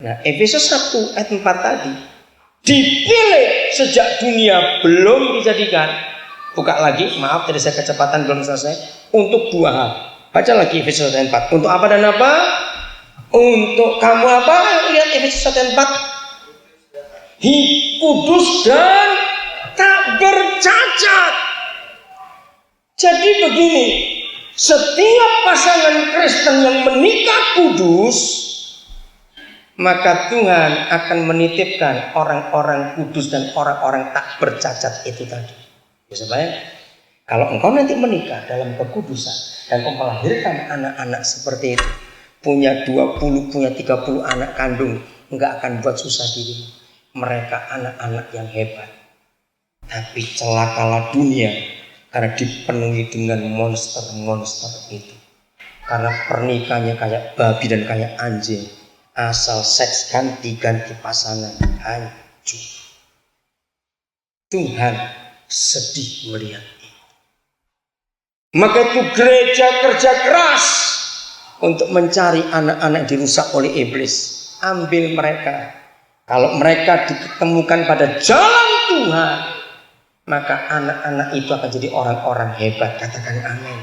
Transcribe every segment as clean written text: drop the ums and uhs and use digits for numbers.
Nah, Efesus 1 ayat 4 tadi dipilih sejak dunia belum dijadikan. Buka lagi, maaf tadi saya kecepatan belum selesai. Untuk 2 hal. Baca lagi Efesus 1 ayat 4. Untuk apa dan apa? Untuk kamu apa? Lihat Efesus 1 ayat 4. Kudus dan tak bercacat. Jadi begini, setiap pasangan Kristen yang menikah kudus, maka Tuhan akan menitipkan orang-orang kudus dan orang-orang tak bercacat itu tadi. Bisa bayang? Kalau engkau nanti menikah dalam kekudusan dan engkau melahirkan anak-anak seperti itu, punya 20, punya 30 anak kandung, enggak akan buat susah diri. Mereka anak-anak yang hebat. Tapi celakalah dunia karena dipenuhi dengan monster-monster itu. Karena pernikahannya kayak babi dan kayak anjing. Asal seks ganti-ganti pasangan, hancur. Tuhan sedih melihat itu. Maka itu gereja kerja keras untuk mencari anak-anak yang dirusak oleh iblis. Ambil mereka. Kalau mereka ditemukan pada jalan Tuhan, maka anak-anak itu akan jadi orang-orang hebat. Katakan amin.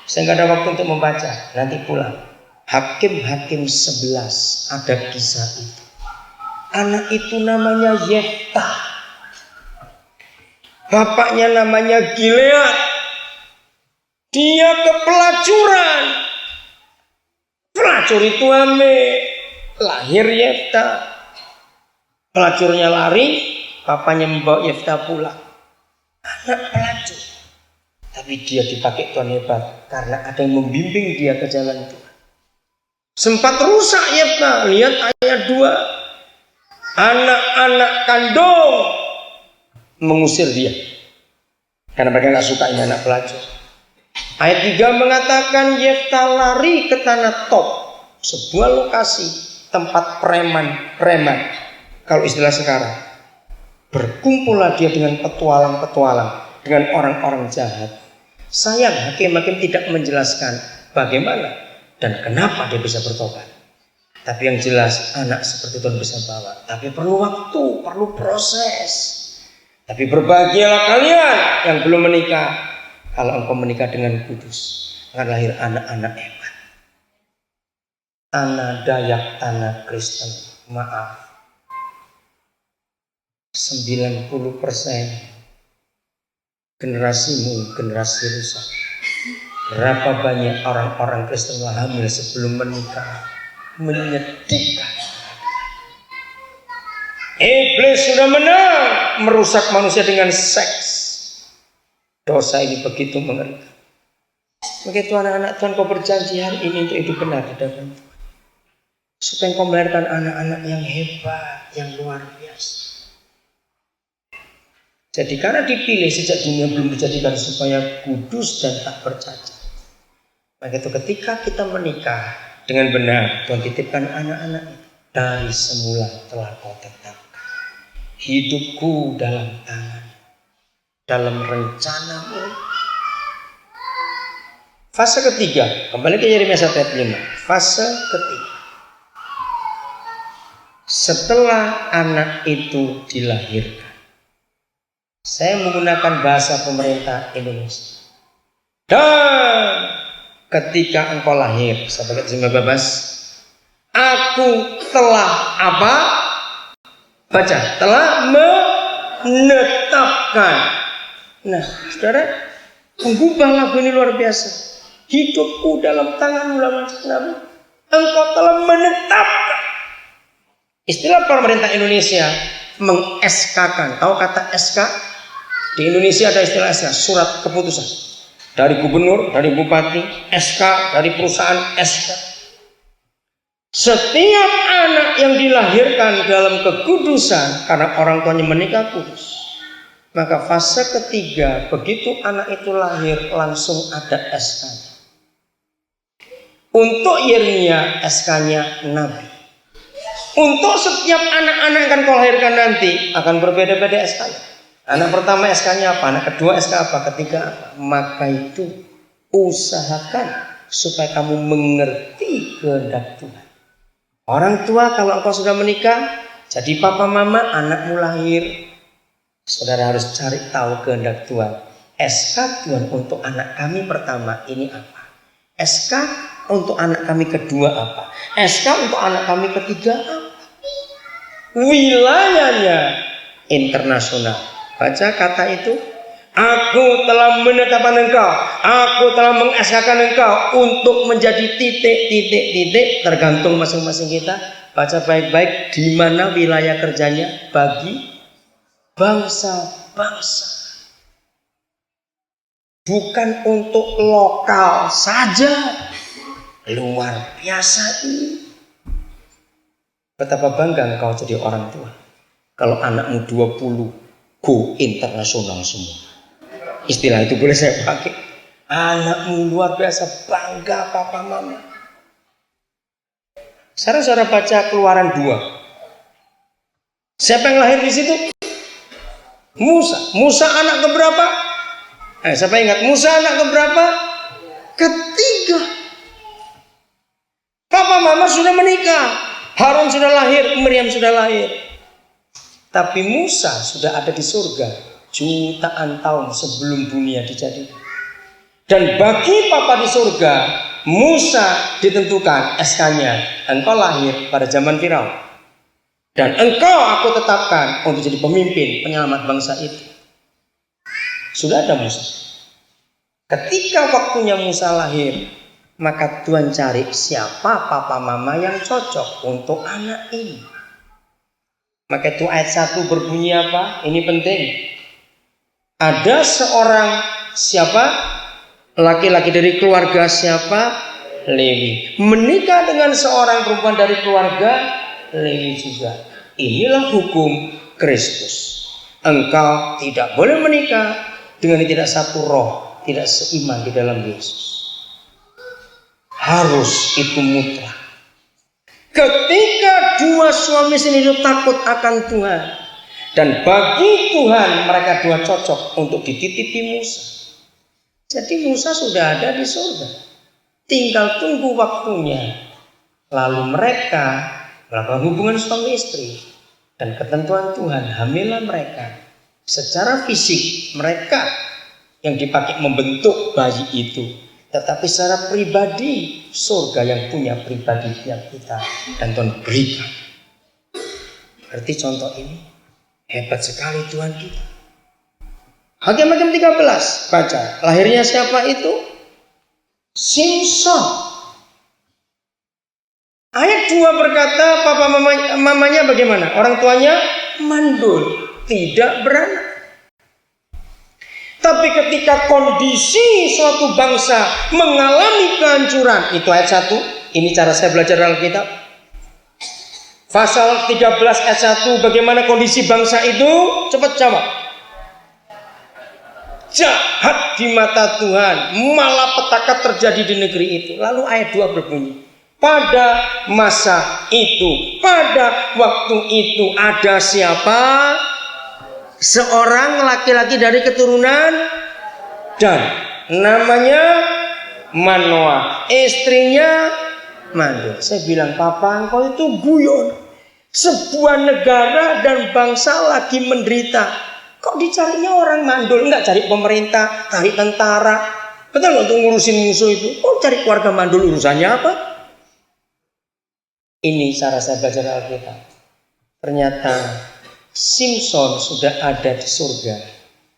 Saya nggak ada waktu untuk membaca, nanti pulang. Hakim-Hakim 11 ada kisah itu. Anak itu namanya Yeftah. Bapaknya namanya Gilead. Dia kepelacuran. Pelacur itu hamil. Lahir Yeftah. Pelacurnya lari, papanya membawa Yeftah pulang. Anak pelacur. Tapi dia dipakai Tuhan hebat karena ada yang membimbing dia ke jalan Tuhan. Sempat rusak Yeftah. Lihat ayat 2. Anak-anak kandung mengusir dia karena mereka gak suka ini anak pelacur. Ayat 3 mengatakan Yeftah lari ke tanah Tob, sebuah lokasi tempat preman. Kalau istilah sekarang, berkumpullah dia dengan petualang-petualang, dengan orang-orang jahat. Sayang hakim-hakim tidak menjelaskan bagaimana dan kenapa dia bisa bertobat. Tapi yang jelas anak seperti Tuhan bisa bawa. Tapi perlu waktu, perlu proses. Tapi berbahagialah kalian yang belum menikah. Kalau engkau menikah dengan kudus, akan lahir anak-anak hebat. Anak Dayak, anak Kristen. Maaf, 90% generasimu generasi rusak. Berapa banyak orang-orang Kristen hamil sebelum menikah? Menyedihkan. Iblis sudah menang merusak manusia dengan seks. Dosa ini begitu mengerikan. Begitu anak-anak Tuhan, kau berjanji hari ini untuk hidup benar di hadapan Tuhan. Supaya kau melahirkan anak-anak yang hebat, yang luar biasa. Jadi karena dipilih sejak dunia belum dijadikan supaya kudus dan tak bercacat. Maka itu ketika kita menikah dengan benar, Tuhan titipkan anak-anak itu. Dari semula telah kau tetapkan. Hidupku dalam tangan, dalam rencanamu. Fase ketiga, kembali ke Yeremia 1 ayat 5. Fase ketiga. Setelah anak itu dilahirkan. Saya menggunakan bahasa pemerintah Indonesia. Dan ketika engkau lahir, sahabat Zimba Babas, aku telah apa? Baca, telah menetapkan. Nah, saudara, mengubah lagu ini luar biasa. Hidupku dalam tanganmu, engkau telah menetapkan. Istilah pemerintah Indonesia meng-SK-kan. Tahu kata SK? Di Indonesia ada istilah SK, surat keputusan. Dari gubernur, dari bupati, SK, dari perusahaan, SK. Setiap anak yang dilahirkan dalam kekudusan karena orang tuanya menikah kudus, maka fase ketiga, begitu anak itu lahir langsung ada SK-nya. Untuk Yeremia SK-nya Nabi. Untuk setiap anak-anak yang akan kau lahirkan nanti akan berbeda-beda SK-nya. Anak pertama SK-nya apa? Anak kedua SK apa? Ketiga apa? Maka itu usahakan supaya kamu mengerti kehendak Tuhan. Orang tua kalau engkau sudah menikah, jadi papa mama, anakmu lahir, saudara harus cari tahu kehendak Tuhan. SK Tuhan untuk anak kami pertama ini apa? SK untuk anak kami kedua apa? SK untuk anak kami ketiga apa? Wilayahnya internasional. Baca kata itu. Aku telah menetapkan engkau, aku telah mengeskakan engkau untuk menjadi titik tergantung masing-masing kita. Baca baik-baik di mana wilayah kerjanya bagi bangsa-bangsa. Bukan untuk lokal saja. Luar biasa ini. Betapa bangga engkau jadi orang tua. Kalau anakmu 20 go internasional semua. Istilah itu boleh saya pakai. Anakmu luar biasa, bangga papa mama. Sekarang saudara baca Keluaran 2. Siapa yang lahir di situ? Musa. Musa anak keberapa? Siapa ingat? Musa anak keberapa? Ketiga. Papa mama sudah menikah. Harun sudah lahir, Miriam sudah lahir. Tapi Musa sudah ada di surga jutaan tahun sebelum dunia dijadikan. Dan bagi papa di surga, Musa ditentukan SK-nya, engkau lahir pada zaman Firaun. Dan engkau aku tetapkan untuk jadi pemimpin penyelamat bangsa itu. Sudah ada Musa. Ketika waktunya Musa lahir, maka Tuhan cari siapa papa mama yang cocok untuk anak ini. Maka itu ayat 1 berbunyi apa? Ini penting. Ada seorang siapa? Laki-laki dari keluarga siapa? Lewi. Menikah dengan seorang perempuan dari keluarga Lewi juga. Inilah hukum Kristus. Engkau tidak boleh menikah dengan yang tidak satu roh, tidak seiman di dalam Yesus. Harus itu mutlak. Ketika dua suami istri itu takut akan Tuhan, dan bagi Tuhan mereka dua cocok untuk dititipi Musa. Jadi Musa sudah ada di surga. Tinggal tunggu waktunya. Lalu mereka melakukan hubungan suami istri. Dan ketentuan Tuhan, hamillah mereka. Secara fisik mereka yang dipakai membentuk bayi itu. Tetapi secara pribadi, surga yang punya pribadi tiap kita. Dan Tuhan berikan. Berarti contoh ini. Hebat sekali Tuhan kita. Hakim-Hakim 13. Baca. Lahirnya siapa itu? Simson. Ayat 2 berkata papa mamanya bagaimana? Orang tuanya mandul. Tidak beranak. Tapi ketika kondisi suatu bangsa mengalami kehancuran. Itu ayat 1. Ini cara saya belajar Alkitab. Pasal 13 ayat 1, bagaimana kondisi bangsa itu? Cepat jawab. Jahat di mata Tuhan, malapetaka terjadi di negeri itu. Lalu ayat 2 berbunyi, pada masa itu, pada waktu itu ada siapa? Seorang laki-laki dari keturunan Dan, namanya Manoah, istrinya mandul. Saya bilang, papa engkau itu guyon. Sebuah negara dan bangsa lagi menderita, kok dicarinya orang mandul? Enggak cari pemerintah, cari tentara. Betul nggak untuk ngurusin musuh itu? Kok cari keluarga mandul, urusannya apa? Ini cara saya belajar Alkitab. Ternyata Simson sudah ada di surga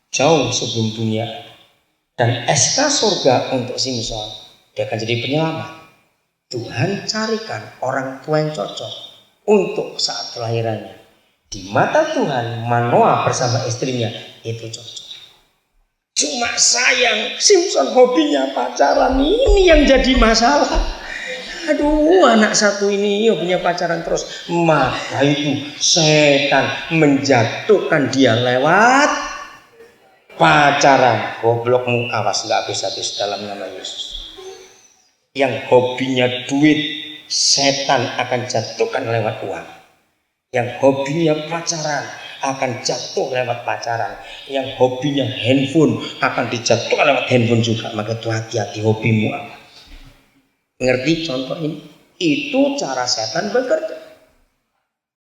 jauh sebelum dunia. Dan SK surga untuk Simson, dia akan jadi penyelamat. Tuhan carikan orang tua yang cocok untuk saat kelahirannya. Di mata Tuhan, Manoah bersama istrinya itu cocok. Cuma sayang, Simson hobinya pacaran, ini yang jadi masalah. Aduh, anak satu ini hobinya pacaran terus. Maka itu setan menjatuhkan dia lewat pacaran. Goblokmu, awas gak habis-habis dalam nama Yesus. Yang hobinya duit, setan akan jatuhkan lewat uang. Yang hobinya pacaran akan jatuh lewat pacaran. Yang hobinya handphone akan dijatuhkan lewat handphone juga. Maka itu hati-hati hobimu apa. Ngerti contoh ini? Itu cara setan bekerja.